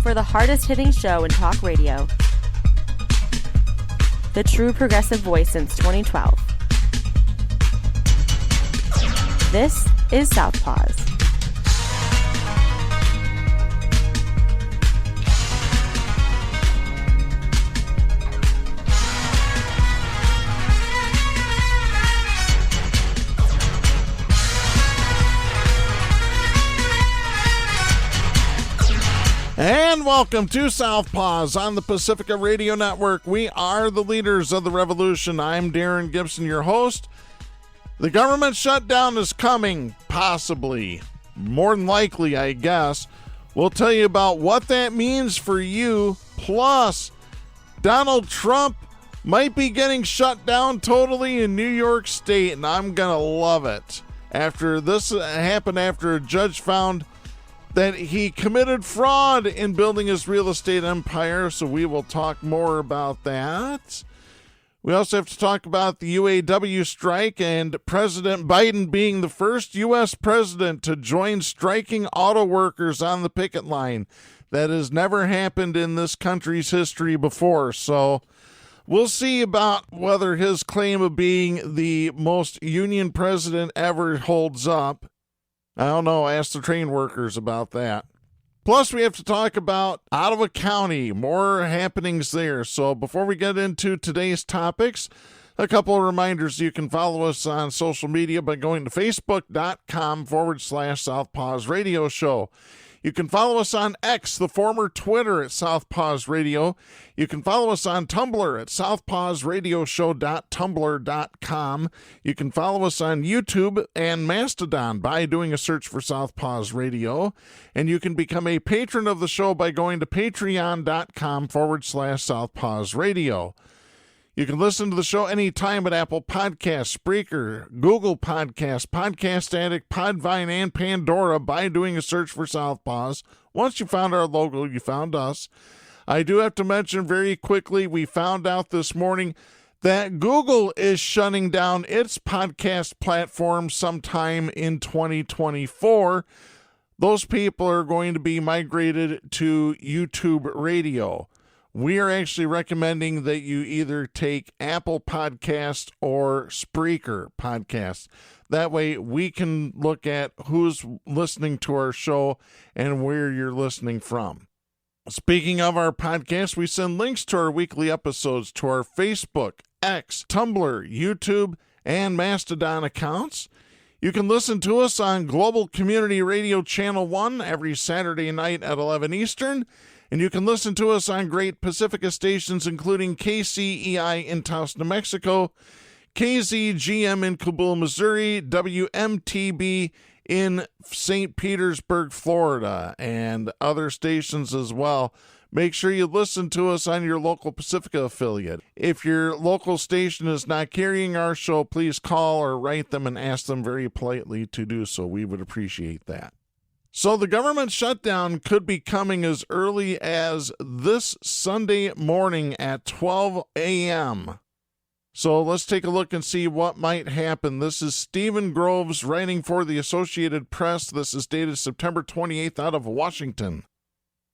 for the hardest-hitting show in talk radio. The true progressive voice since 2012. This is Southpaws. And welcome to Southpaws on the Pacifica Radio Network. We are the leaders of the revolution. I'm Darren Gibson, your host. The government shutdown is coming, possibly. More than likely, I guess. We'll tell you about what that means for you. Plus, Donald Trump might be getting shut down totally in New York State, and I'm going to love it. After this happened after a judge found that he committed fraud in building his real estate empire, so we will talk more about that. We also have to talk about the UAW strike and President Biden being the first U.S. president to join striking auto workers on the picket line. That has never happened in this country's history before, so we'll see about whether his claim of being the most union president ever holds up. I don't know. Ask the train workers about that. Plus, we have to talk about Ottawa County. More happenings there. So before we get into today's topics, a couple of reminders. You can follow us on social media by going to facebook.com/Southpaws Radio Show. You can follow us on X, the former Twitter, at Southpaws Radio. You can follow us on Tumblr at southpawsradioshow.tumblr.com. You can follow us on YouTube and Mastodon by doing a search for Southpaws Radio. And you can become a patron of the show by going to patreon.com/Southpaws Radio. You can listen to the show anytime at Apple Podcasts, Spreaker, Google Podcasts, Podcast Addict, Podvine, and Pandora by doing a search for Southpaws. Once you found our logo, you found us. I do have to mention very quickly, we found out this morning that Google is shutting down its podcast platform sometime in 2024. Those people are going to be migrated to YouTube Radio. We are actually recommending that you either take Apple Podcasts or Spreaker Podcasts. That way we can look at who's listening to our show and where you're listening from. Speaking of our podcast, we send links to our weekly episodes to our Facebook, X, Tumblr, YouTube, and Mastodon accounts. You can listen to us on Global Community Radio Channel 1 every Saturday night at 11 Eastern. And you can listen to us on great Pacifica stations, including KCEI in Taos, New Mexico, KZGM in Kabul, Missouri, WMTB in St. Petersburg, Florida, and other stations as well. Make sure you listen to us on your local Pacifica affiliate. If your local station is not carrying our show, please call or write them and ask them very politely to do so. We would appreciate that. So the government shutdown could be coming as early as this Sunday morning at 12 a.m. So let's take a look and see what might happen. This is Stephen Groves writing for the Associated Press. This is dated September 28th out of Washington.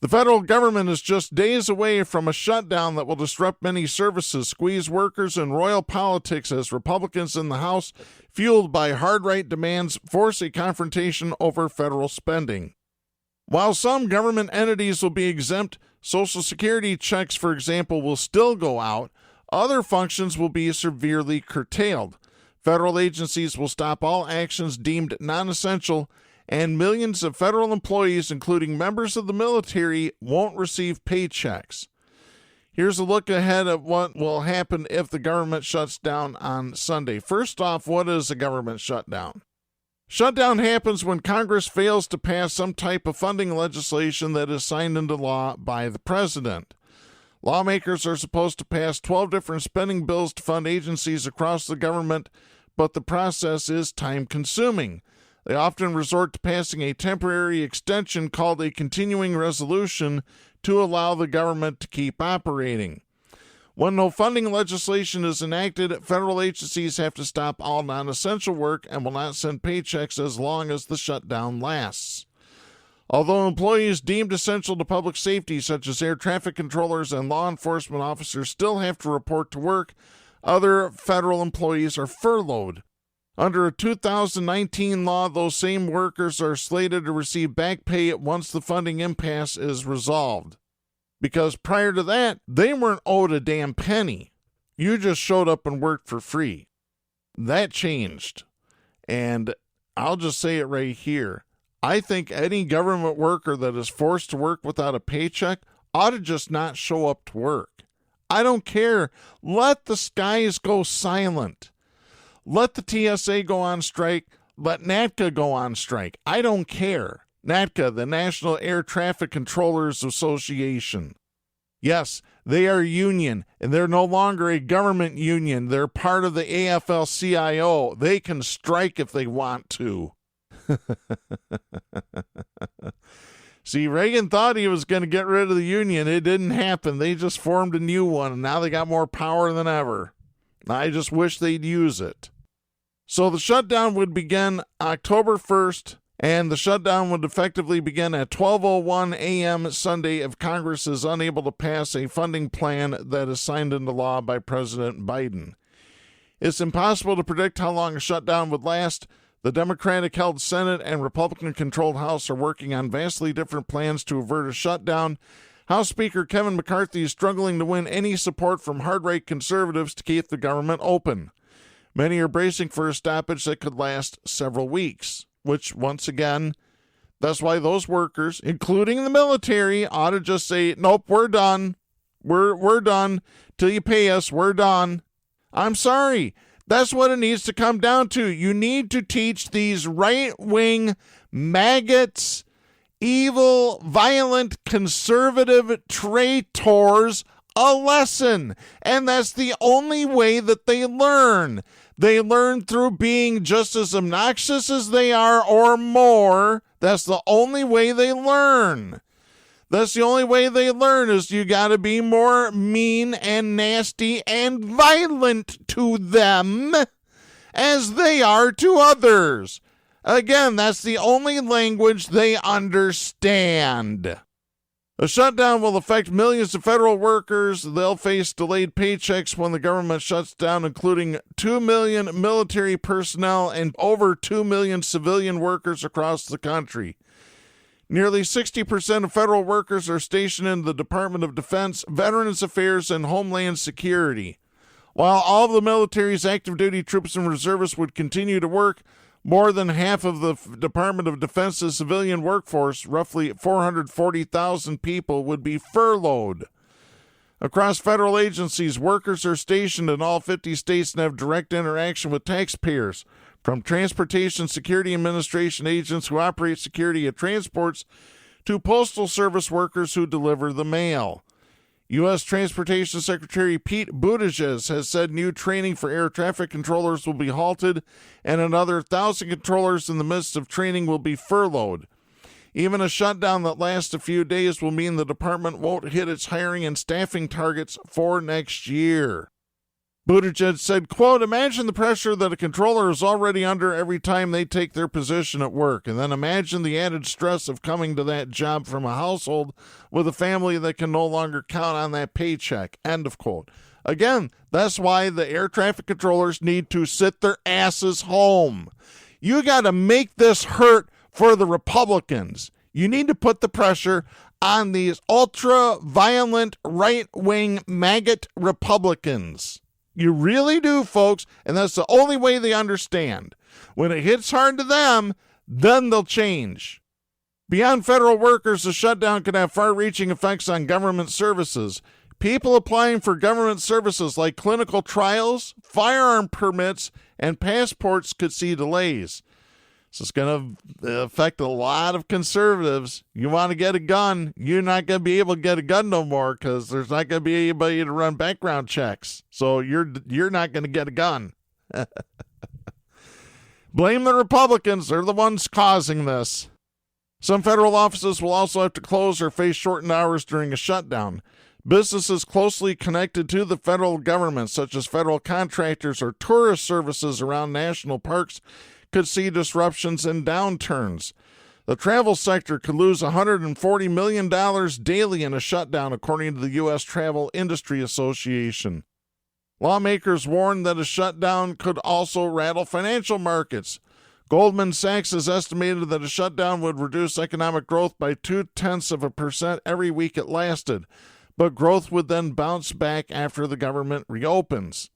The federal government is just days away from a shutdown that will disrupt many services, squeeze workers, and royal politics as Republicans in the House, fueled by hard-right demands, force a confrontation over federal spending. While some government entities will be exempt, Social Security checks, for example, will still go out. Other functions will be severely curtailed. Federal agencies will stop all actions deemed non-essential, and millions of federal employees, including members of the military, won't receive paychecks. Here's a look ahead at what will happen if the government shuts down on Sunday. First off, what is a government shutdown? Shutdown happens when Congress fails to pass some type of funding legislation that is signed into law by the president. Lawmakers are supposed to pass 12 different spending bills to fund agencies across the government, but the process is time-consuming. They often resort to passing a temporary extension called a continuing resolution to allow the government to keep operating. When no funding legislation is enacted, federal agencies have to stop all non-essential work and will not send paychecks as long as the shutdown lasts. Although employees deemed essential to public safety, such as air traffic controllers and law enforcement officers, still have to report to work, other federal employees are furloughed. Under a 2019 law, those same workers are slated to receive back pay once the funding impasse is resolved. Because prior to that, they weren't owed a damn penny. You just showed up and worked for free. That changed. And I'll just say it right here. I think any government worker that is forced to work without a paycheck ought to just not show up to work. I don't care. Let the skies go silent. Let the TSA go on strike. Let NATCA go on strike. I don't care. NATCA, the National Air Traffic Controllers Association. Yes, they are a union, and they're no longer a government union. They're part of the AFL-CIO. They can strike if they want to. See, Reagan thought he was going to get rid of the union. It didn't happen. They just formed a new one, and now they got more power than ever. I just wish they'd use it. So the shutdown would begin October 1st, and the shutdown would effectively begin at 12:01 a.m. Sunday if Congress is unable to pass a funding plan that is signed into law by President Biden. It's impossible to predict how long a shutdown would last. The Democratic-held Senate and Republican-controlled House are working on vastly different plans to avert a shutdown. House Speaker Kevin McCarthy is struggling to win any support from hard-right conservatives to keep the government open. Many are bracing for a stoppage that could last several weeks, which, once again, that's why those workers, including the military, ought to just say, nope, we're done. We're done. Till you pay us, we're done. I'm sorry. That's what it needs to come down to. You need to teach these right-wing maggots, evil, violent, conservative traitors a lesson. And that's the only way that they learn. They learn through being just as obnoxious as they are or more. That's the only way they learn. That's the only way they learn is you got to be more mean and nasty and violent to them as they are to others. Again, that's the only language they understand. A shutdown will affect millions of federal workers. They'll face delayed paychecks when the government shuts down, including 2 million military personnel and over 2 million civilian workers across the country. Nearly 60% of federal workers are stationed in the Department of Defense, Veterans Affairs, and Homeland Security. While all of the military's active duty troops and reservists would continue to work, more than half of the Department of Defense's civilian workforce, roughly 440,000 people, would be furloughed. Across federal agencies, workers are stationed in all 50 states and have direct interaction with taxpayers, from Transportation Security Administration agents who operate security at transports to Postal Service workers who deliver the mail. U.S. Transportation Secretary Pete Buttigieg has said new training for air traffic controllers will be halted, and another 1,000 controllers in the midst of training will be furloughed. Even a shutdown that lasts a few days will mean the department won't hit its hiring and staffing targets for next year. Buttigieg said, quote, imagine the pressure that a controller is already under every time they take their position at work, and then imagine the added stress of coming to that job from a household with a family that can no longer count on that paycheck, end of quote. Again, that's why the air traffic controllers need to sit their asses home. You got to make this hurt for the Republicans. You need to put the pressure on these ultra-violent, right-wing, maggot Republicans. You really do, folks, and that's the only way they understand. When it hits hard to them, then they'll change. Beyond federal workers, the shutdown could have far-reaching effects on government services. People applying for government services like clinical trials, firearm permits, and passports could see delays. So it's going to affect a lot of conservatives. You want to get a gun, you're not going to be able to get a gun no more because there's not going to be anybody to run background checks. So you're not going to get a gun. Blame the Republicans. They're the ones causing this. Some federal offices will also have to close or face shortened hours during a shutdown. Businesses closely connected to the federal government, such as federal contractors or tourist services around national parks, could see disruptions and downturns. The travel sector could lose $140 million daily in a shutdown, according to the U.S. Travel Industry Association. Lawmakers warned that a shutdown could also rattle financial markets. Goldman Sachs has estimated that a shutdown would reduce economic growth by 0.2% every week it lasted, but growth would then bounce back after the government reopens.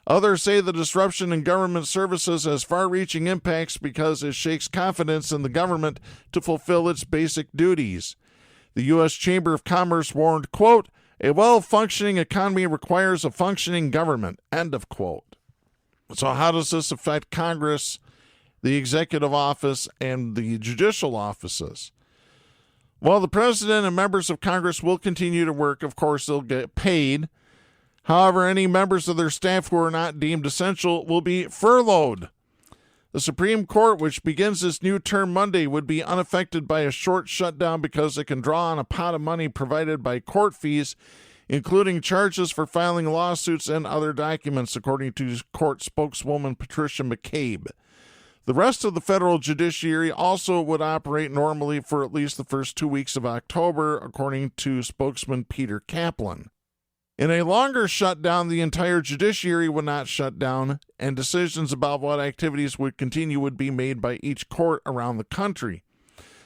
Others say the disruption in government services has far-reaching impacts because it shakes confidence in the government to fulfill its basic duties. The U.S. Chamber of Commerce warned, quote, "A well-functioning economy requires a functioning government," end of quote. So how does this affect Congress, the executive office, and the judicial offices? Well, the president and members of Congress will continue to work. Of course, they'll get paid. However, any members of their staff who are not deemed essential will be furloughed. The Supreme Court, which begins its new term Monday, would be unaffected by a short shutdown because it can draw on a pot of money provided by court fees, including charges for filing lawsuits and other documents, according to court spokeswoman Patricia McCabe. The rest of the federal judiciary also would operate normally for at least the first 2 weeks of October, according to spokesman Peter Kaplan. In a longer shutdown, the entire judiciary would not shut down, and decisions about what activities would continue would be made by each court around the country.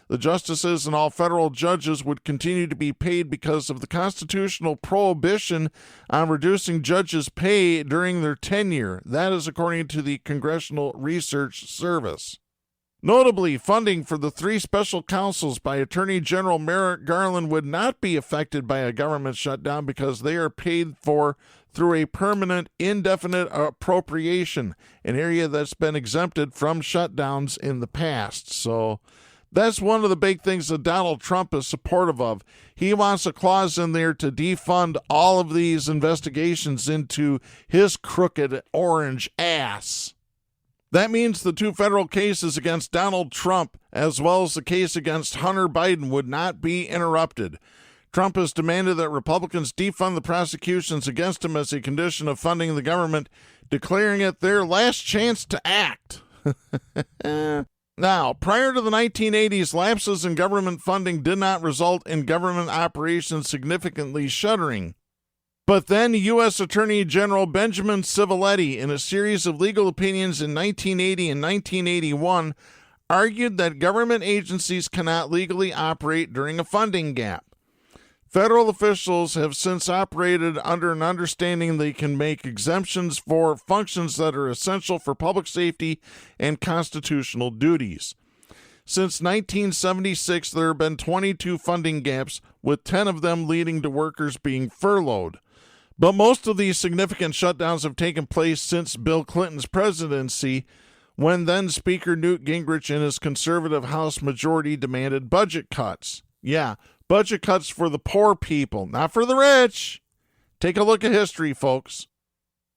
The justices and all federal judges would continue to be paid because of the constitutional prohibition on reducing judges' pay during their tenure. That is according to the Congressional Research Service. Notably, funding for the 3 special counsels by Attorney General Merrick Garland would not be affected by a government shutdown because they are paid for through a permanent, indefinite appropriation, an area that's been exempted from shutdowns in the past. So that's one of the big things that Donald Trump is supportive of. He wants a clause in there to defund all of these investigations into his crooked orange ass. That means the 2 federal cases against Donald Trump, as well as the case against Hunter Biden, would not be interrupted. Trump has demanded that Republicans defund the prosecutions against him as a condition of funding the government, declaring it their last chance to act. Now, prior to the 1980s, lapses in government funding did not result in government operations significantly shuttering. But then U.S. Attorney General Benjamin Civiletti, in a series of legal opinions in 1980 and 1981, argued that government agencies cannot legally operate during a funding gap. Federal officials have since operated under an understanding they can make exemptions for functions that are essential for public safety and constitutional duties. Since 1976, there have been 22 funding gaps, with 10 of them leading to workers being furloughed. But most of these significant shutdowns have taken place since Bill Clinton's presidency, when then Speaker Newt Gingrich and his conservative House majority demanded budget cuts. Yeah, budget cuts for the poor people, not for the rich. Take a look at history, folks.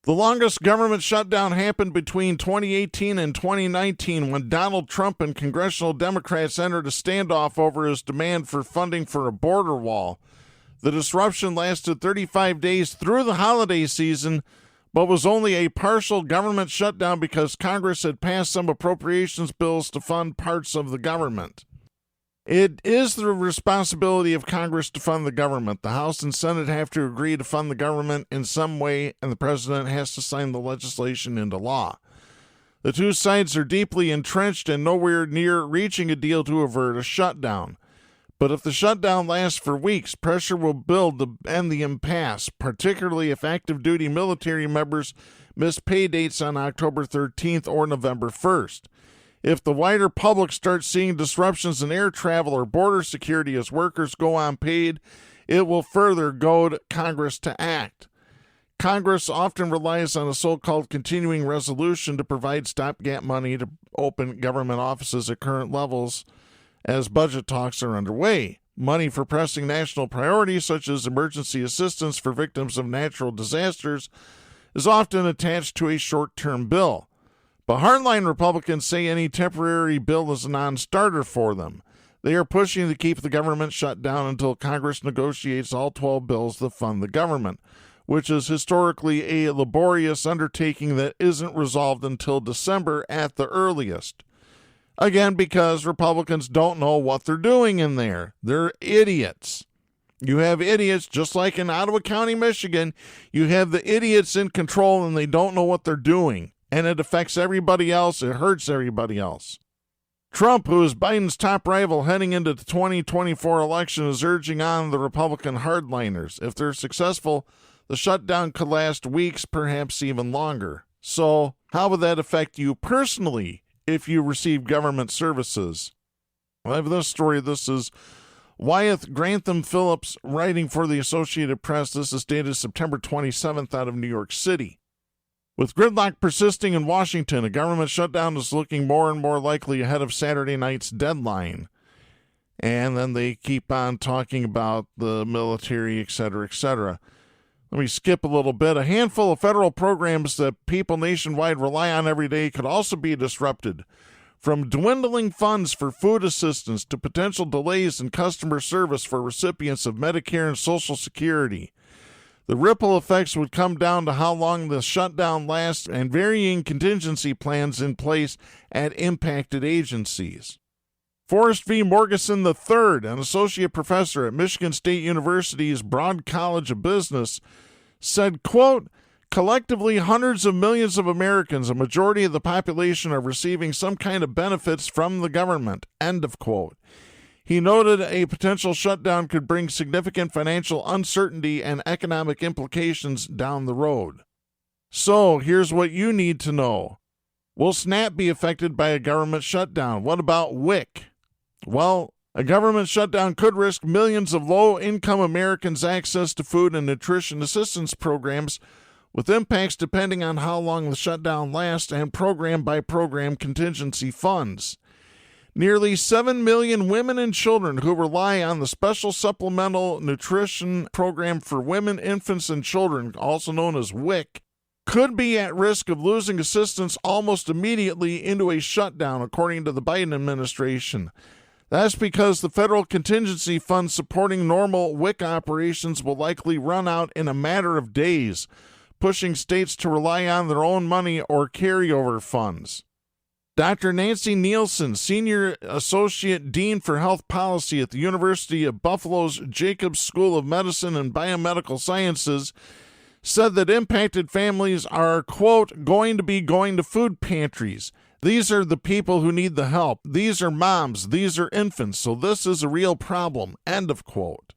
The longest government shutdown happened between 2018 and 2019 when Donald Trump and congressional Democrats entered a standoff over his demand for funding for a border wall. The disruption lasted 35 days through the holiday season, but was only a partial government shutdown because Congress had passed some appropriations bills to fund parts of the government. It is the responsibility of Congress to fund the government. The House and Senate have to agree to fund the government in some way, and the president has to sign the legislation into law. The two sides are deeply entrenched and nowhere near reaching a deal to avert a shutdown. But if the shutdown lasts for weeks, pressure will build to end the impasse, particularly if active duty military members miss pay dates on October 13th or November 1st. If the wider public starts seeing disruptions in air travel or border security as workers go unpaid, it will further goad Congress to act. Congress often relies on a so-called continuing resolution to provide stopgap money to open government offices at current levels as budget talks are underway. Money for pressing national priorities, such as emergency assistance for victims of natural disasters, is often attached to a short-term bill. But hardline Republicans say any temporary bill is a non-starter for them. They are pushing to keep the government shut down until Congress negotiates all 12 bills that fund the government, which is historically a laborious undertaking that isn't resolved until December at the earliest. Again, because Republicans don't know what they're doing in there. They're idiots. You have idiots, just like in Ottawa County, Michigan. You have the idiots in control and they don't know what they're doing. And it affects everybody else. It hurts everybody else. Trump, who is Biden's top rival heading into the 2024 election, is urging on the Republican hardliners. If they're successful, the shutdown could last weeks, perhaps even longer. So, how would that affect you personally if you receive government services? I have this story. This is Wyeth Grantham Phillips writing for the Associated Press. This is dated September 27th out of New York City. With gridlock persisting in Washington, a government shutdown is looking more and more likely ahead of Saturday night's deadline. And then they keep on talking about the military, et cetera, et cetera. Let me skip a little bit. A handful of federal programs that people nationwide rely on every day could also be disrupted. From dwindling funds for food assistance to potential delays in customer service for recipients of Medicare and Social Security. The ripple effects would come down to how long the shutdown lasts and varying contingency plans in place at impacted agencies. Forrest V. Morgeson III, an associate professor at Michigan State University's Broad College of Business, said, quote, collectively, hundreds of millions of Americans, a majority of the population, are receiving some kind of benefits from the government, end of quote. He noted a potential shutdown could bring significant financial uncertainty and economic implications down the road. So, here's what you need to know. Will SNAP be affected by a government shutdown? What about WIC? Well, a government shutdown could risk millions of low-income Americans' access to food and nutrition assistance programs, with impacts depending on how long the shutdown lasts and program-by-program contingency funds. Nearly 7 million women and children who rely on the Special Supplemental Nutrition Program for Women, Infants, and Children, also known as WIC, could be at risk of losing assistance almost immediately into a shutdown, according to the Biden administration. That's because the federal contingency fund supporting normal WIC operations will likely run out in a matter of days, pushing states to rely on their own money or carryover funds. Dr. Nancy Nielsen, Senior Associate Dean for Health Policy at the University of Buffalo's Jacobs School of Medicine and Biomedical Sciences, said that impacted families are, quote, going to be going to food pantries. These are the people who need the help. These are moms. These are infants. So this is a real problem, end of quote.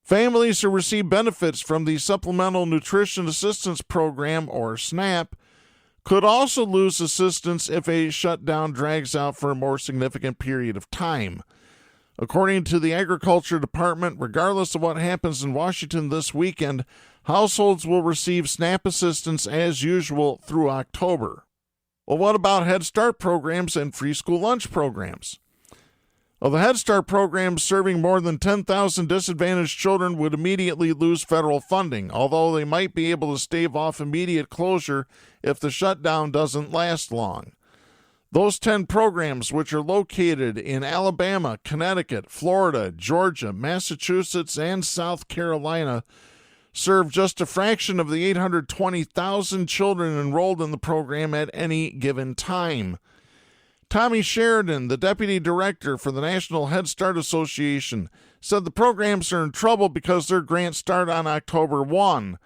Families who receive benefits from the Supplemental Nutrition Assistance Program, or SNAP, could also lose assistance if a shutdown drags out for a more significant period of time. According to the Agriculture Department, regardless of what happens in Washington this weekend, households will receive SNAP assistance as usual through October. Well, what about Head Start programs and free school lunch programs? Well, the Head Start program serving more than 10,000 disadvantaged children would immediately lose federal funding, although they might be able to stave off immediate closure if the shutdown doesn't last long. Those 10 programs, which are located in Alabama, Connecticut, Florida, Georgia, Massachusetts, and South Carolina, serve just a fraction of the 820,000 children enrolled in the program at any given time. Tommy Sheridan, the deputy director for the National Head Start Association, said the programs are in trouble because their grants start on October 1.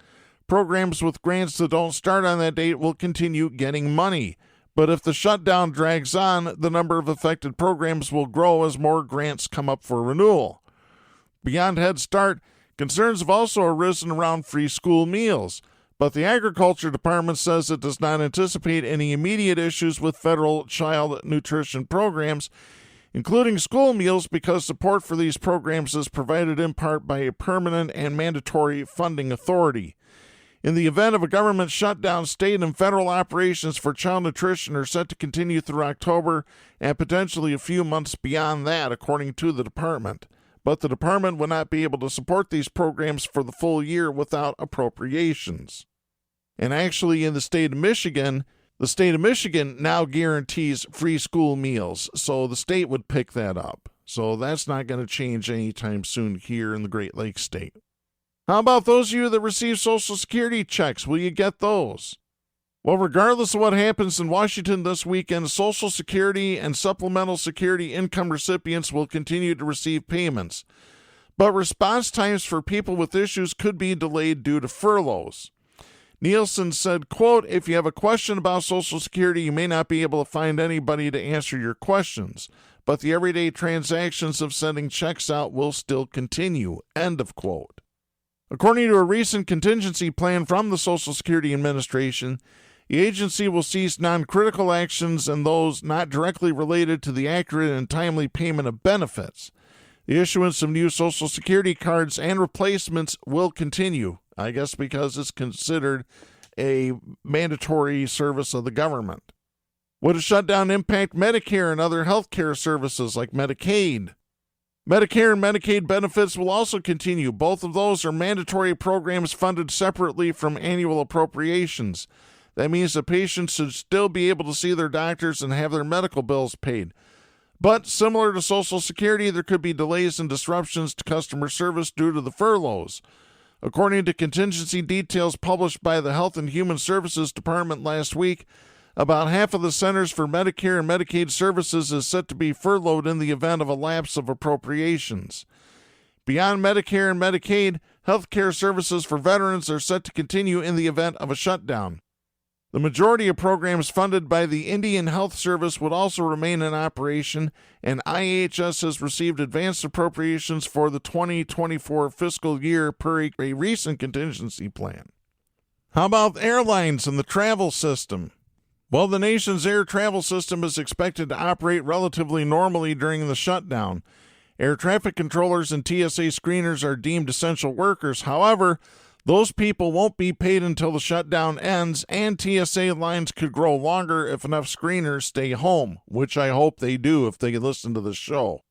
Programs with grants that don't start on that date will continue getting money. But if the shutdown drags on, the number of affected programs will grow as more grants come up for renewal. Beyond Head Start, concerns have also arisen around free school meals. But the Agriculture Department says it does not anticipate any immediate issues with federal child nutrition programs, including school meals, because support for these programs is provided in part by a permanent and mandatory funding authority. In the event of a government shutdown, state and federal operations for child nutrition are set to continue through October and potentially a few months beyond that, according to the department. But the department would not be able to support these programs for the full year without appropriations. And actually, in the state of Michigan now guarantees free school meals, so the state would pick that up. So that's not going to change anytime soon here in the Great Lakes state. How about those of you that receive Social Security checks? Will you get those? Well, regardless of what happens in Washington this weekend, Social Security and Supplemental Security income recipients will continue to receive payments. But response times for people with issues could be delayed due to furloughs. Nielsen said, quote, "If you have a question about Social Security, you may not be able to find anybody to answer your questions, but the everyday transactions of sending checks out will still continue," end of quote. According to a recent contingency plan from the Social Security Administration, the agency will cease non-critical actions and those not directly related to the accurate and timely payment of benefits. The issuance of new Social Security cards and replacements will continue, I guess because it's considered a mandatory service of the government. Would a shutdown impact Medicare and other health care services like Medicaid? Medicare and Medicaid benefits will also continue. Both of those are mandatory programs funded separately from annual appropriations. That means the patients should still be able to see their doctors and have their medical bills paid. But similar to Social Security, there could be delays and disruptions to customer service due to the furloughs. According to contingency details published by the Health and Human Services Department last week, about half of the Centers for Medicare and Medicaid Services is set to be furloughed in the event of a lapse of appropriations. Beyond Medicare and Medicaid, health care services for veterans are set to continue in the event of a shutdown. The majority of programs funded by the Indian Health Service would also remain in operation, and IHS has received advanced appropriations for the 2024 fiscal year per a recent contingency plan. How about airlines and the travel system? Well, the nation's air travel system is expected to operate relatively normally during the shutdown. Air traffic controllers and TSA screeners are deemed essential workers. However, those people won't be paid until the shutdown ends, and TSA lines could grow longer if enough screeners stay home, which I hope they do if they listen to the show.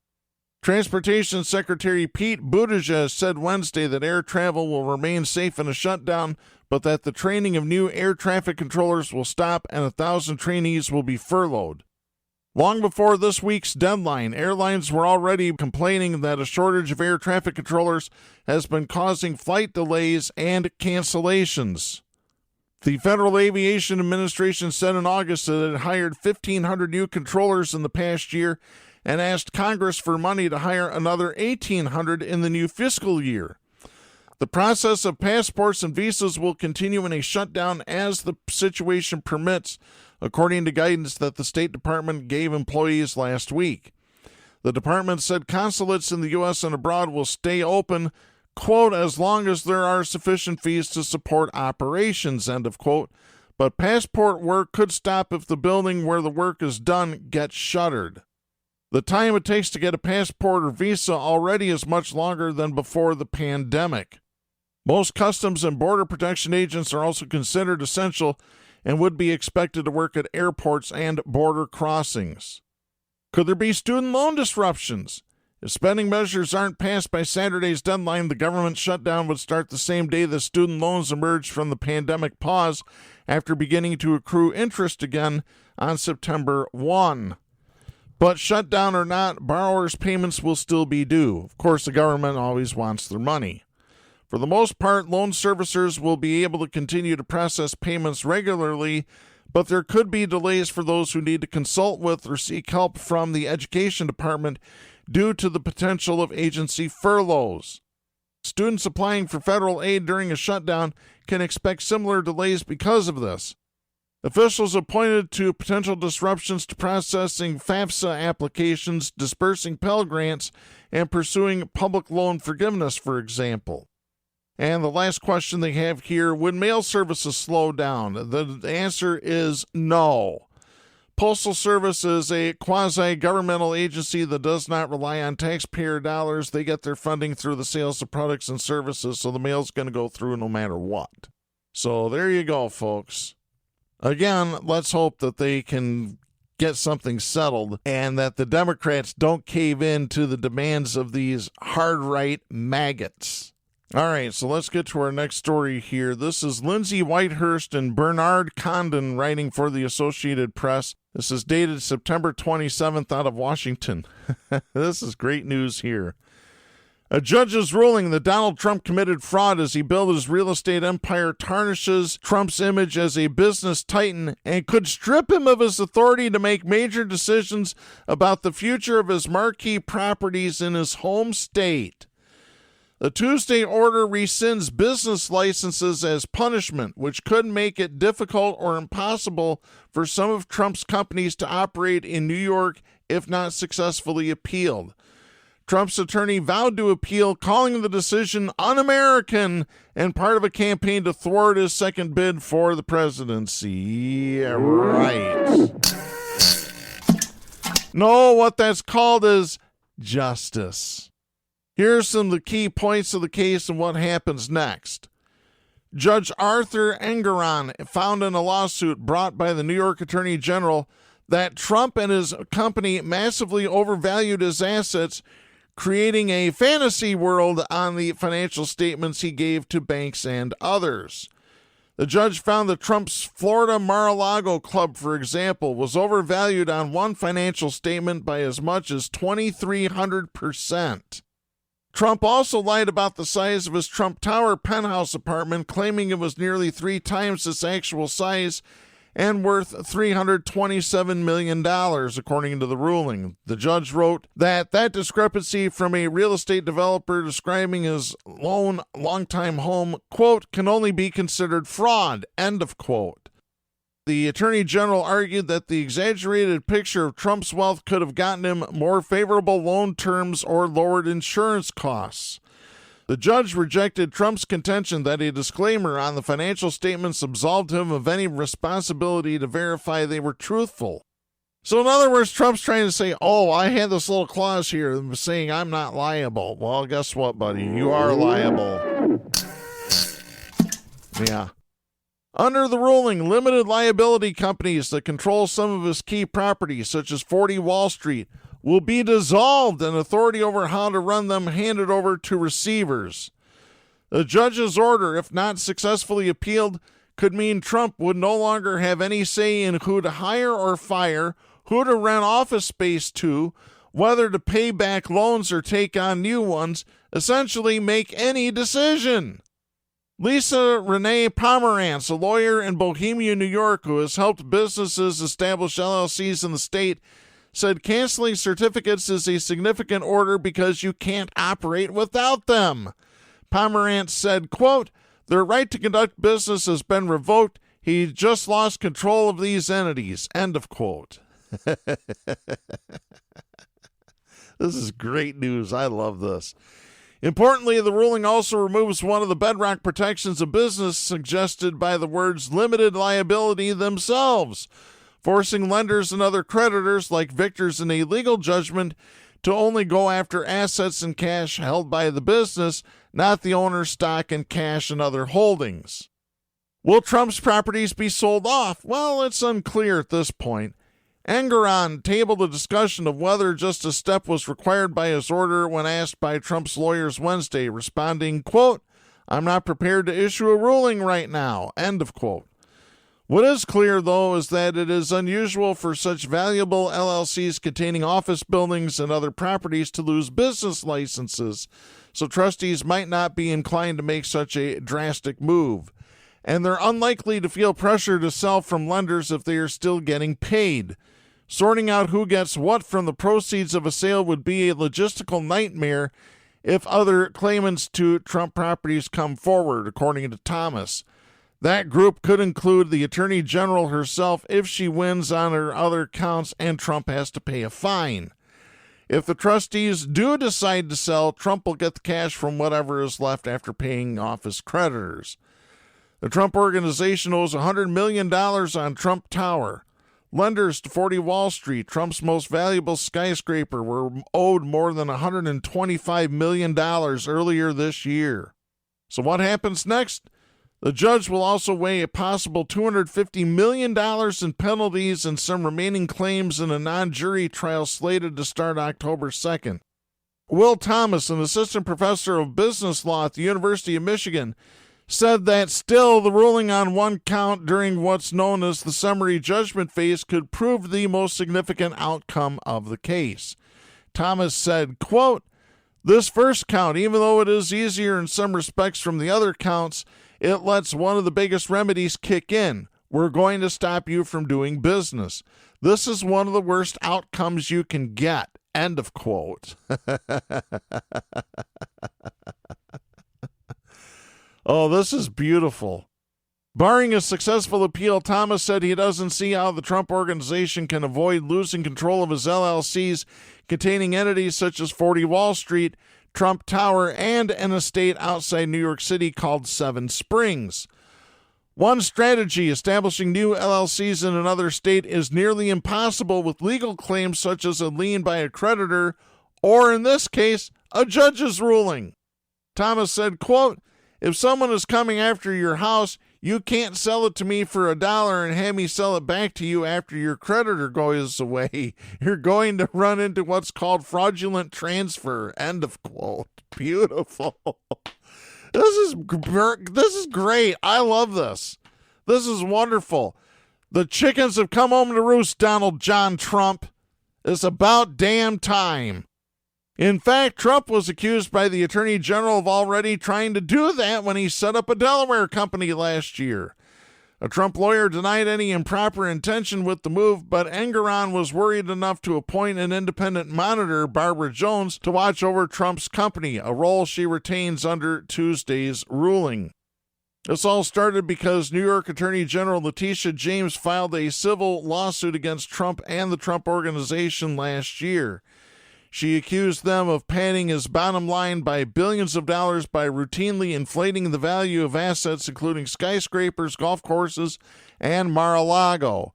Transportation Secretary Pete Buttigieg said Wednesday that air travel will remain safe in a shutdown, but that the training of new air traffic controllers will stop and 1,000 trainees will be furloughed. Long before this week's deadline, airlines were already complaining that a shortage of air traffic controllers has been causing flight delays and cancellations. The Federal Aviation Administration said in August that it had hired 1,500 new controllers in the past year and asked Congress for money to hire another 1,800 in the new fiscal year. The process of passports and visas will continue in a shutdown as the situation permits, according to guidance that the State Department gave employees last week. The department said consulates in the U.S. and abroad will stay open, quote, as long as there are sufficient fees to support operations, end of quote. But passport work could stop if the building where the work is done gets shuttered. The time it takes to get a passport or visa already is much longer than before the pandemic. Most Customs and Border Protection agents are also considered essential and would be expected to work at airports and border crossings. Could there be student loan disruptions? If spending measures aren't passed by Saturday's deadline, the government shutdown would start the same day the student loans emerged from the pandemic pause after beginning to accrue interest again on September 1. But shutdown or not, borrowers' payments will still be due. Of course, the government always wants their money. For the most part, loan servicers will be able to continue to process payments regularly, but there could be delays for those who need to consult with or seek help from the Education Department due to the potential of agency furloughs. Students applying for federal aid during a shutdown can expect similar delays because of this. Officials have pointed to potential disruptions to processing FAFSA applications, dispersing Pell Grants, and pursuing public loan forgiveness, for example. And the last question they have here, would mail services slow down? The answer is no. Postal Service is a quasi-governmental agency that does not rely on taxpayer dollars. They get their funding through the sales of products and services, so the mail's going to go through no matter what. So there you go, folks. Again, let's hope that they can get something settled and that the Democrats don't cave in to the demands of these hard-right maggots. All right, so let's get to our next story here. This is Lindsay Whitehurst and Bernard Condon writing for the Associated Press. This is dated September 27th out of Washington. This is great news here. A judge's ruling that Donald Trump committed fraud as he built his real estate empire tarnishes Trump's image as a business titan and could strip him of his authority to make major decisions about the future of his marquee properties in his home state. The Tuesday order rescinds business licenses as punishment, which could make it difficult or impossible for some of Trump's companies to operate in New York if not successfully appealed. Trump's attorney vowed to appeal, calling the decision un-American and part of a campaign to thwart his second bid for the presidency. Yeah, right. No, what that's called is justice. Here's some of the key points of the case and what happens next. Judge Arthur Engeron found in a lawsuit brought by the New York Attorney General that Trump and his company massively overvalued his assets, creating a fantasy world on the financial statements he gave to banks and others. The judge found that Trump's Florida Mar-a-Lago club, for example, was overvalued on one financial statement by as much as 2,300%. Trump also lied about the size of his Trump Tower penthouse apartment, claiming it was nearly 3 times its actual size and worth $327 million, according to the ruling. The judge wrote that discrepancy from a real estate developer describing his longtime home, quote, can only be considered fraud, end of quote. The Attorney General argued that the exaggerated picture of Trump's wealth could have gotten him more favorable loan terms or lowered insurance costs. The judge rejected Trump's contention that a disclaimer on the financial statements absolved him of any responsibility to verify they were truthful. So in other words, Trump's trying to say, oh, I had this little clause here saying I'm not liable. Well, guess what, buddy? You are liable. Yeah. Under the ruling, limited liability companies that control some of his key properties, such as 40 Wall Street, will be dissolved and authority over how to run them handed over to receivers. The judge's order, if not successfully appealed, could mean Trump would no longer have any say in who to hire or fire, who to rent office space to, whether to pay back loans or take on new ones, essentially make any decision. Lisa Renee Pomerantz, a lawyer in Bohemia, New York, who has helped businesses establish LLCs in the state, said canceling certificates is a significant order because you can't operate without them. Pomerantz said, quote, their right to conduct business has been revoked. He just lost control of these entities, end of quote. This is great news. I love this. Importantly, the ruling also removes one of the bedrock protections of business suggested by the words limited liability themselves, forcing lenders and other creditors, like victors in a legal judgment, to only go after assets and cash held by the business, not the owner's stock and cash and other holdings. Will Trump's properties be sold off? Well, it's unclear at this point. Engeron tabled a discussion of whether just a step was required by his order when asked by Trump's lawyers Wednesday, responding, quote, I'm not prepared to issue a ruling right now, end of quote. What is clear, though, is that it is unusual for such valuable LLCs containing office buildings and other properties to lose business licenses, so trustees might not be inclined to make such a drastic move. And they're unlikely to feel pressure to sell from lenders if they are still getting paid. Sorting out who gets what from the proceeds of a sale would be a logistical nightmare if other claimants to Trump properties come forward, according to Thomas. That group could include the Attorney General herself if she wins on her other counts and Trump has to pay a fine. If the trustees do decide to sell, Trump will get the cash from whatever is left after paying off his creditors. The Trump Organization owes $100 million on Trump Tower. Lenders to 40 Wall Street, Trump's most valuable skyscraper, were owed more than $125 million earlier this year. So what happens next? The judge will also weigh a possible $250 million in penalties and some remaining claims in a non-jury trial slated to start October 2nd. Will Thomas, an assistant professor of business law at the University of Michigan, said that still the ruling on one count during what's known as the summary judgment phase could prove the most significant outcome of the case. Thomas said, quote, This first count, even though it is easier in some respects from the other counts, it lets one of the biggest remedies kick in. We're going to stop you from doing business. This is one of the worst outcomes you can get. End of quote. Oh, this is beautiful. Barring a successful appeal, Thomas said he doesn't see how the Trump organization can avoid losing control of his LLCs containing entities such as 40 Wall Street, Trump Tower, and an estate outside New York City called Seven Springs. One strategy, establishing new LLCs in another state, is nearly impossible with legal claims such as a lien by a creditor or, in this case, a judge's ruling. Thomas said, quote, "If someone is coming after your house, you can't sell it to me for $1 and have me sell it back to you after your creditor goes away. You're going to run into what's called fraudulent transfer." End of quote. Beautiful. This is great. I love this. This is wonderful. The chickens have come home to roost, Donald John Trump. It's about damn time. In fact, Trump was accused by the Attorney General of already trying to do that when he set up a Delaware company last year. A Trump lawyer denied any improper intention with the move, but Engeron was worried enough to appoint an independent monitor, Barbara Jones, to watch over Trump's company, a role she retains under Tuesday's ruling. This all started because New York Attorney General Letitia James filed a civil lawsuit against Trump and the Trump Organization last year. She accused them of padding his bottom line by billions of dollars by routinely inflating the value of assets, including skyscrapers, golf courses, and Mar-a-Lago.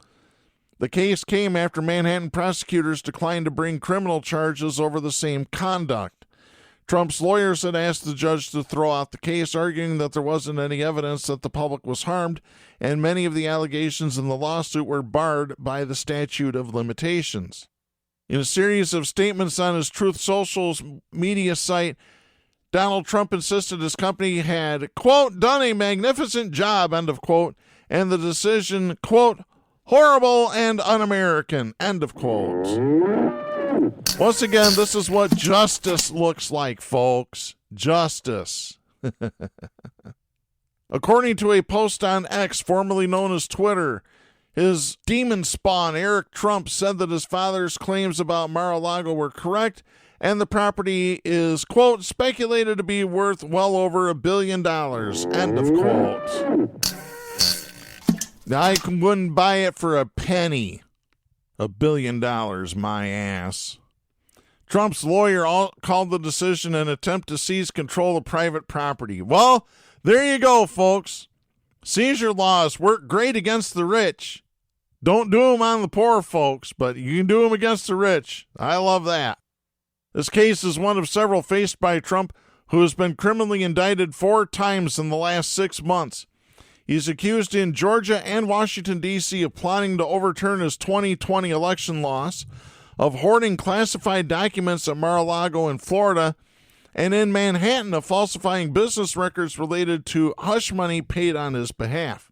The case came after Manhattan prosecutors declined to bring criminal charges over the same conduct. Trump's lawyers had asked the judge to throw out the case, arguing that there wasn't any evidence that the public was harmed, and many of the allegations in the lawsuit were barred by the statute of limitations. In a series of statements on his Truth Social's media site, Donald Trump insisted his company had, quote, done a magnificent job, end of quote, and the decision, quote, horrible and un-American, end of quote. Once again, this is what justice looks like, folks. Justice. According to a post on X, formerly known as Twitter, his demon spawn, Eric Trump, said that his father's claims about Mar-a-Lago were correct, and the property is, quote, speculated to be worth well over $1 billion, end of quote. Now, I wouldn't buy it for a penny. $1 billion, my ass. Trump's lawyer called the decision an attempt to seize control of private property. Well, there you go, folks. Seizure laws work great against the rich. Don't do them on the poor folks, but you can do them against the rich. I love that. This case is one of several faced by Trump, who has been criminally indicted 4 times in the last 6 months. He's accused in Georgia and Washington, D.C. of plotting to overturn his 2020 election loss, of hoarding classified documents at Mar-a-Lago in Florida, and in Manhattan of falsifying business records related to hush money paid on his behalf.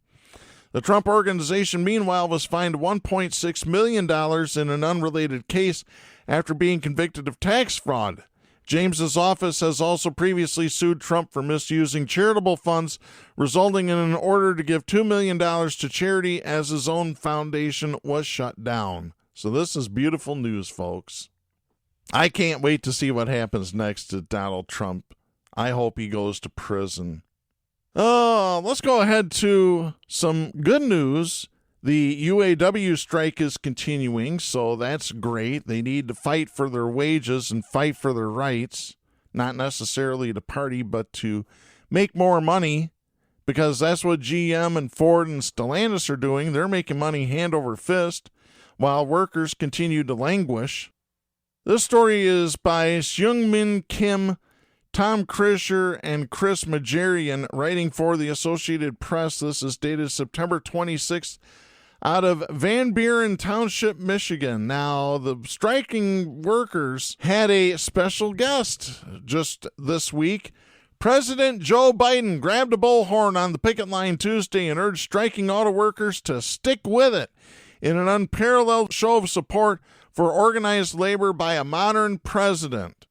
The Trump Organization, meanwhile, was fined $1.6 million in an unrelated case after being convicted of tax fraud. James's office has also previously sued Trump for misusing charitable funds, resulting in an order to give $2 million to charity as his own foundation was shut down. So this is beautiful news, folks. I can't wait to see what happens next to Donald Trump. I hope he goes to prison. Let's go ahead to some good news. The UAW strike is continuing, so that's great. They need to fight for their wages and fight for their rights, not necessarily to party, but to make more money, because that's what GM and Ford and Stellantis are doing. They're making money hand over fist, while workers continue to languish. This story is by Seungmin Kim, Tom Krisher, and Chris Majarian, writing for the Associated Press. This is dated September 26th, out of Van Buren Township, Michigan. Now, the striking workers had a special guest just this week. President Joe Biden grabbed a bullhorn on the picket line Tuesday and urged striking auto workers to stick with it in an unparalleled show of support for organized labor by a modern president.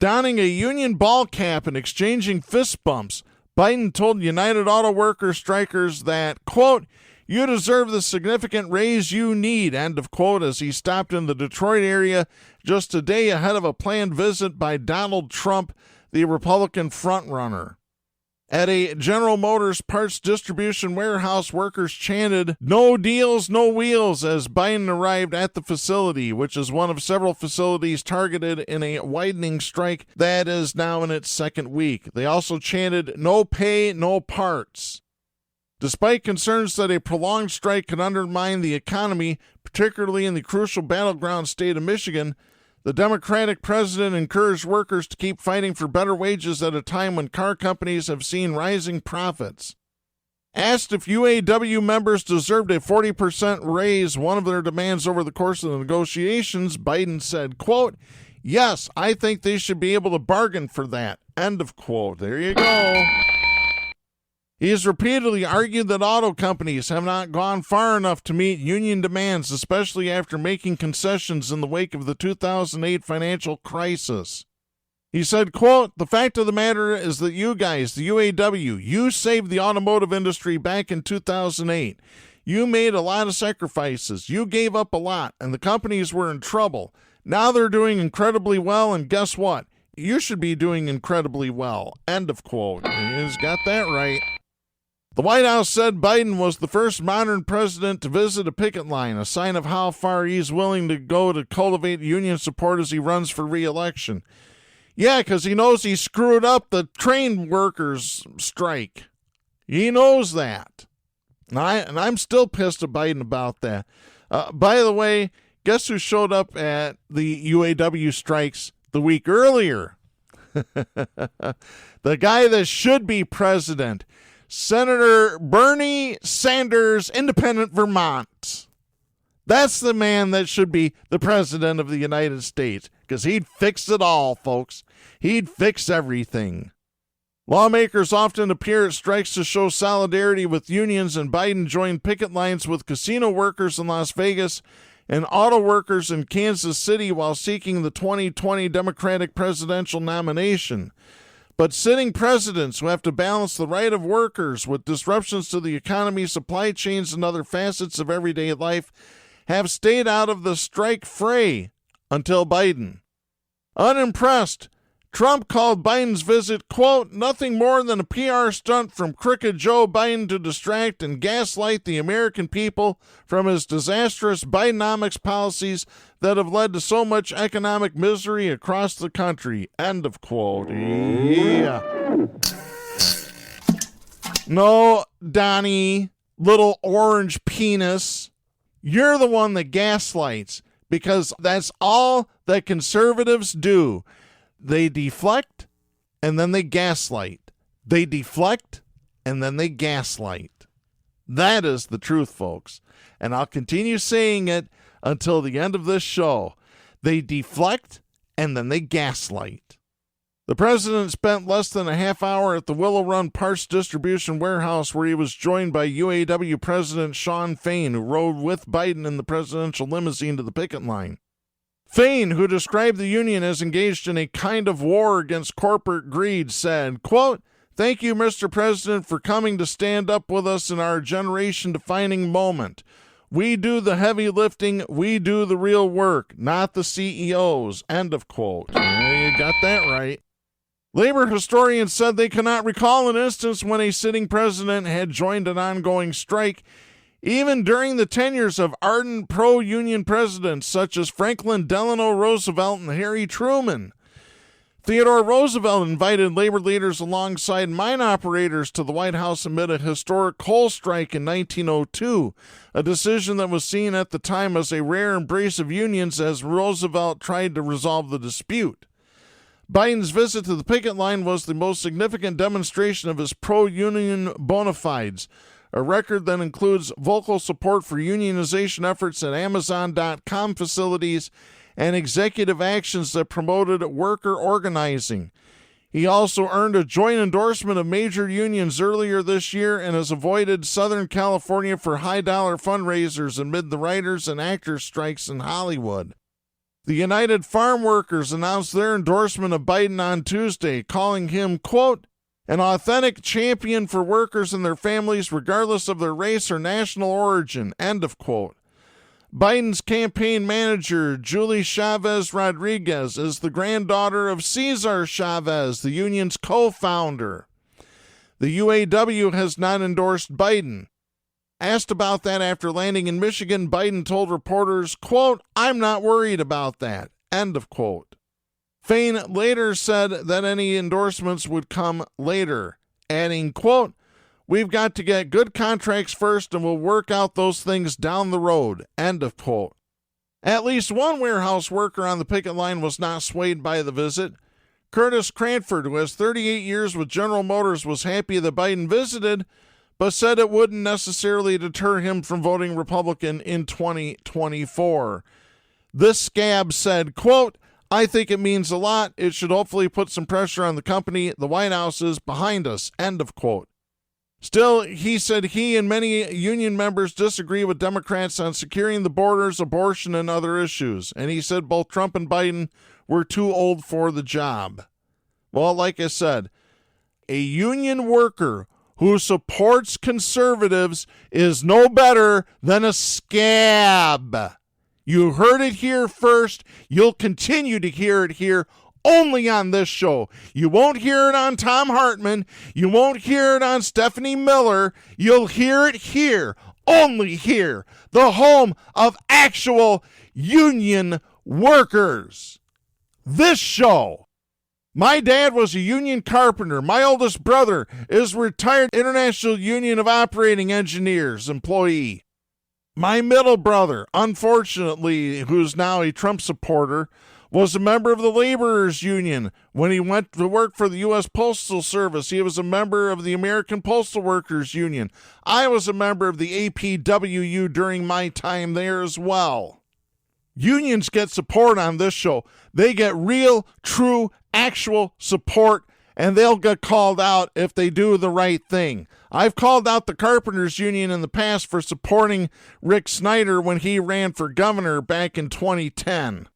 Donning a union ball cap and exchanging fist bumps, Biden told United Auto Workers strikers that, quote, "You deserve the significant raise you need," end of quote, as he stopped in the Detroit area just a day ahead of a planned visit by Donald Trump, the Republican frontrunner. At a General Motors parts distribution warehouse, workers chanted, "No deals, no wheels," as Biden arrived at the facility, which is one of several facilities targeted in a widening strike that is now in its second week. They also chanted, "No pay, no parts." Despite concerns that a prolonged strike could undermine the economy, particularly in the crucial battleground state of Michigan, the Democratic president encouraged workers to keep fighting for better wages at a time when car companies have seen rising profits. Asked if UAW members deserved a 40% raise, one of their demands over the course of the negotiations, Biden said, quote, "Yes, I think they should be able to bargain for that," end of quote. There you go. He has repeatedly argued that auto companies have not gone far enough to meet union demands, especially after making concessions in the wake of the 2008 financial crisis. He said, quote, "The fact of the matter is that you guys, the UAW, you saved the automotive industry back in 2008. You made a lot of sacrifices. You gave up a lot, and the companies were in trouble. Now they're doing incredibly well, and guess what? You should be doing incredibly well," end of quote. He's got that right. The White House said Biden was the first modern president to visit a picket line, a sign of how far he's willing to go to cultivate union support as he runs for re-election. Yeah, because he knows he screwed up the train workers' strike. He knows that. And I'm still pissed at Biden about that. By the way, guess who showed up at the UAW strikes the week earlier? The guy that should be president. Senator Bernie Sanders, Independent Vermont. That's the man that should be the president of the United States, because he'd fix it all, folks. He'd fix everything. Lawmakers often appear at strikes to show solidarity with unions, and Biden joined picket lines with casino workers in Las Vegas and auto workers in Kansas City while seeking the 2020 Democratic presidential nomination. But sitting presidents who have to balance the right of workers with disruptions to the economy, supply chains, and other facets of everyday life have stayed out of the strike fray until Biden. Unimpressed, Trump called Biden's visit, quote, "nothing more than a PR stunt from crooked Joe Biden to distract and gaslight the American people from his disastrous Bidenomics policies that have led to so much economic misery across the country," end of quote. Yeah. No, Donnie, little orange penis, you're the one that gaslights, because that's all that conservatives do. They deflect, and then they gaslight. They deflect, and then they gaslight. That is the truth, folks. And I'll continue saying it until the end of this show. They deflect, and then they gaslight. The president spent less than a half hour at the Willow Run Parts Distribution Warehouse, where he was joined by UAW President Shawn Fain, who rode with Biden in the presidential limousine to the picket line. Fain, who described the union as engaged in a kind of war against corporate greed, said, quote, "Thank you, Mr. President, for coming to stand up with us in our generation-defining moment. We do the heavy lifting, we do the real work, not the CEOs," end of quote. Yeah, you got that right. Labor historians said they cannot recall an instance when a sitting president had joined an ongoing strike, even during the tenures of ardent pro-union presidents such as Franklin Delano Roosevelt and Harry Truman. Theodore Roosevelt invited labor leaders alongside mine operators to the White House amid a historic coal strike in 1902, a decision that was seen at the time as a rare embrace of unions as Roosevelt tried to resolve the dispute. Biden's visit to the picket line was the most significant demonstration of his pro-union bona fides, a record that includes vocal support for unionization efforts at Amazon.com facilities and executive actions that promoted worker organizing. He also earned a joint endorsement of major unions earlier this year and has avoided Southern California for high-dollar fundraisers amid the writers and actors strikes in Hollywood. The United Farm Workers announced their endorsement of Biden on Tuesday, calling him, quote, an authentic champion for workers and their families regardless of their race or national origin, end of quote. Biden's campaign manager, Julie Chavez Rodriguez, is the granddaughter of Cesar Chavez, the union's co-founder. The UAW has not endorsed Biden. Asked about that after landing in Michigan, Biden told reporters, quote, I'm not worried about that, end of quote. Fain later said that any endorsements would come later, adding, quote, we've got to get good contracts first and we'll work out those things down the road, end of quote. At least one warehouse worker on the picket line was not swayed by the visit. Curtis Cranford, who has 38 years with General Motors, was happy that Biden visited, but said it wouldn't necessarily deter him from voting Republican in 2024. This scab said, quote, I think it means a lot. It should hopefully put some pressure on the company. The White House is behind us, end of quote. Still, he said he and many union members disagree with Democrats on securing the borders, abortion, and other issues. And he said both Trump and Biden were too old for the job. Well, like I said, a union worker who supports conservatives is no better than a scab. You heard it here first. You'll continue to hear it here only on this show. You won't hear it on Tom Hartman. You won't hear it on Stephanie Miller. You'll hear it here, only here, the home of actual union workers. This show. My dad was a union carpenter. My oldest brother is a retired International Union of Operating Engineers employee. My middle brother, unfortunately, who's now a Trump supporter, was a member of the Laborers Union. When he went to work for the U.S. Postal Service, he was a member of the American Postal Workers Union. I was a member of the APWU during my time there as well. Unions get support on this show. They get real, true, actual support, and they'll get called out if they do the right thing. I've called out the Carpenters Union in the past for supporting Rick Snyder when he ran for governor back in 2010.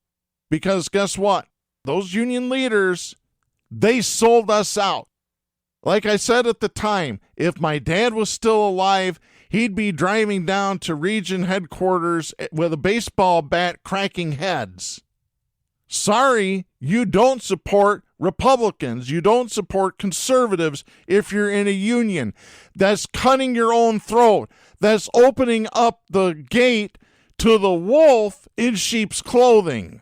Because guess what? Those union leaders, they sold us out. Like I said at the time, if my dad was still alive, he'd be driving down to region headquarters with a baseball bat cracking heads. Sorry, you don't support Republicans. You don't support conservatives if you're in a union. That's cutting your own throat. That's opening up the gate to the wolf in sheep's clothing.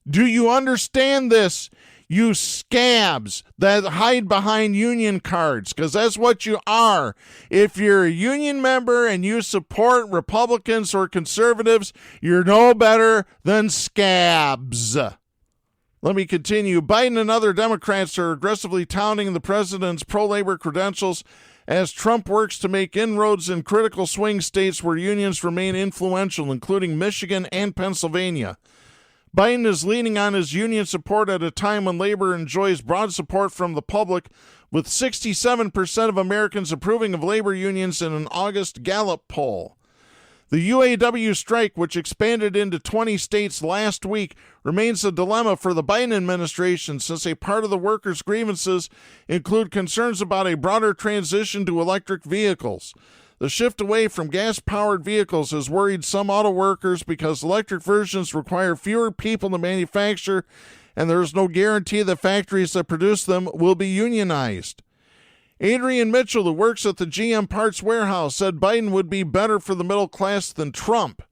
Do you understand this, you scabs that hide behind union cards? Because that's what you are. If you're a union member and you support Republicans or conservatives, you're no better than scabs. Let me continue. Biden and other Democrats are aggressively touting the president's pro-labor credentials as Trump works to make inroads in critical swing states where unions remain influential, including Michigan and Pennsylvania. Biden is leaning on his union support at a time when labor enjoys broad support from the public, with 67% of Americans approving of labor unions in an August Gallup poll. The UAW strike, which expanded into 20 states last week, remains a dilemma for the Biden administration since a part of the workers' grievances include concerns about a broader transition to electric vehicles. The shift away from gas-powered vehicles has worried some auto workers because electric versions require fewer people to manufacture, and there is no guarantee that factories that produce them will be unionized. Adrian Mitchell, who works at the GM Parts warehouse, said Biden would be better for the middle class than Trump,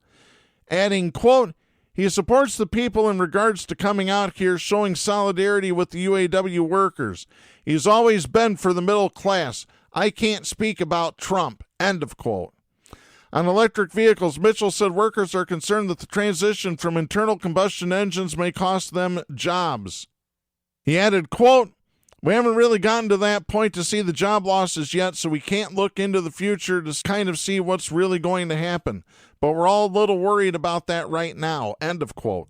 adding, quote, he supports the people in regards to coming out here showing solidarity with the UAW workers. He's always been for the middle class. I can't speak about Trump, end of quote. On electric vehicles, Mitchell said workers are concerned that the transition from internal combustion engines may cost them jobs. He added, quote, we haven't really gotten to that point to see the job losses yet, so we can't look into the future to kind of see what's really going to happen. But we're all a little worried about that right now, end of quote.